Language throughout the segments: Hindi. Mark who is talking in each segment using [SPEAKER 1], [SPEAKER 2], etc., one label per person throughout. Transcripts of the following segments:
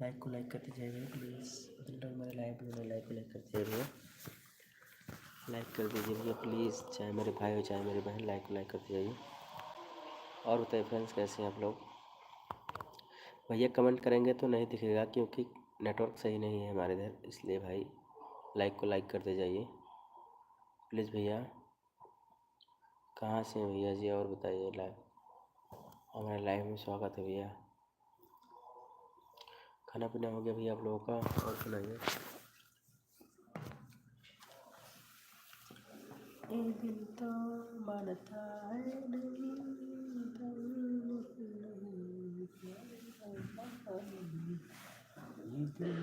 [SPEAKER 1] लाइक को लाइक करते जाइए प्लीज़। जिन लोग मेरे लाइक को लाइक करते जाइए, लाइक कर दीजिए भैया प्लीज़। चाहे मेरे भाई हो चाहे मेरी बहन, लाइक को लाइक करते जाइए। और बताइए फ्रेंड्स, कैसे हैं आप लोग? भैया कमेंट करेंगे तो नहीं दिखेगा क्योंकि नेटवर्क सही नहीं है हमारे इधर, इसलिए भाई लाइक को लाइक करते जाइए प्लीज़ भैया। कहाँ से हैं भैया जी? और बताइए। हमारे लाइव में स्वागत है भैया। खाना पीना हो गया भैया आप लोगों का? और सुनाइए। एक दिल तो मानता है नहीं, ये दिल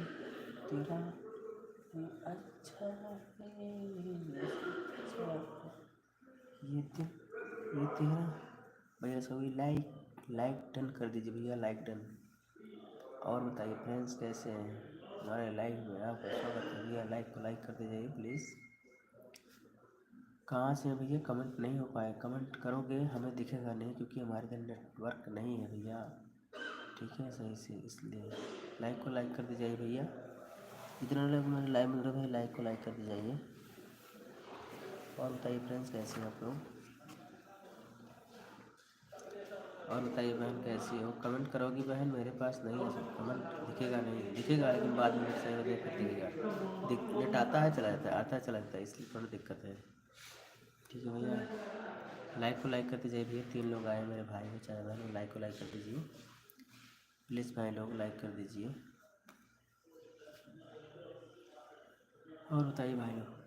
[SPEAKER 1] तेरा ये अच्छा है, ये तेरा। भैया सभी लाइक डन कर दीजिए भैया, लाइक डन। और बताइए फ्रेंड्स, कैसे हैं? हमारे लाइव में आपका स्वागत है भैया। लाइक को लाइक करते जाइए प्लीज़। कहाँ से हैं भैया? कमेंट नहीं हो पाए। कमेंट करोगे हमें दिखेगा नहीं क्योंकि हमारे इधर नेटवर्क नहीं है भैया, ठीक है सही से, इसलिए लाइक को लाइक कर दीजिए भैया। जितने लोग मेरे लाइव में रहे लाइक को लाइक कर दीजिए। और बताइए फ्रेंड्स, कैसे हैं आप लोग? और बताइए बहन, कैसी हो? कमेंट करोगी बहन? मेरे पास नहीं है सब, कमेंट दिखेगा नहीं, दिखेगा लेकिन बाद में सही हो देख कर दिखेगा। नेट आता है चला जाता है, आता है चला जाता है, इसलिए थोड़ी दिक्कत है। ठीक है भैया, लाइक को लाइक करते जाइए भैया। 3 लोग आए मेरे भाई हो चाहे बहन, लाइक को लाइक कर दीजिए प्लीज़ भाई लोग, लाइक कर दीजिए। और बताइए भाई लोग।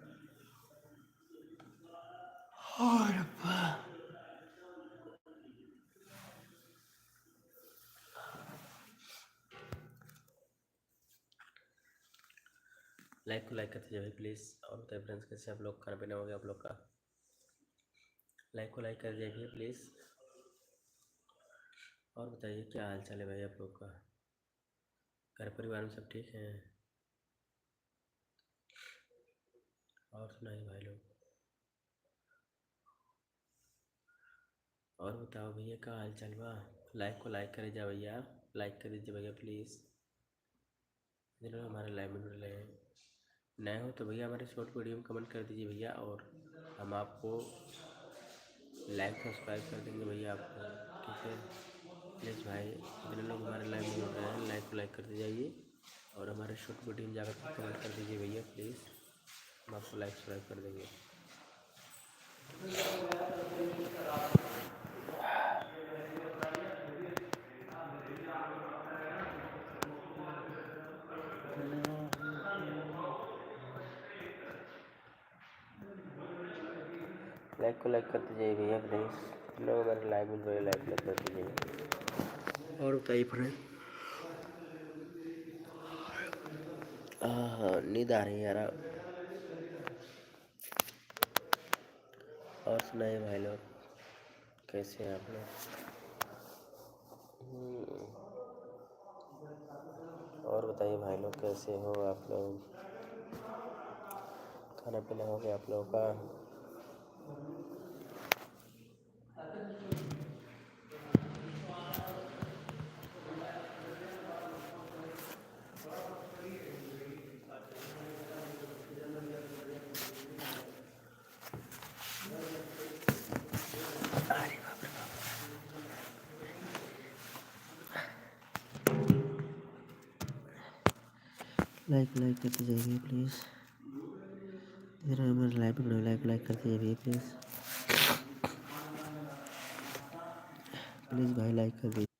[SPEAKER 1] लाइक को लाइक करते जाइए प्लीज़। और बताइए फ्रेंड्स, कैसे आप लोग? खाना पीना हो गया आप लोग का? लाइक को लाइक कर जाइए प्लीज़। और बताइए क्या हाल चाल है भाई आप लोग का? घर परिवार में सब ठीक हैं? और सुनाइए भाई लोग। और बताओ भैया क्या हाल चाल बा? लाइक को लाइक करे जा भैया, लाइक कर दीजिए भैया प्लीज़। जिन्होंने हमारे लाइव में जुड़ रहे हैं, नए हो तो भैया हमारे शॉर्ट वीडियो में कमेंट कर दीजिए भैया, और हम आपको लाइक सब्सक्राइब कर देंगे भैया आपको, ठीक है प्लीज़ भाई। जितने लोग हमारे लाइव में जुड़ रहे हैं लाइक को लाइक करते जाइए, और हमारे शॉर्ट वीडियो में जाकर कमेंट कर दीजिए भैया प्लीज़, हम आपको लाइक सब्सक्राइब कर देंगे। लाइक को लाइक करते जाइए भैया प्लीज़। लोग हमारे लाइव में जुड़े, लाइक लाइक करते जाइए। और बताइए फ्रेंड। हाँ, नींद आ रही है यार। और सुनाइए भाई लोग, कैसे हैं आप लोग? और बताइए भाई लोग, कैसे हो आप लोग? खाना पीना हो गया आप लोगों का? लाइक करते जाइए प्लीज़। जरा हमारे लाइव में लाइक करते जाइए प्लीज़। प्लीज़ भाई लाइक कर दीजिए।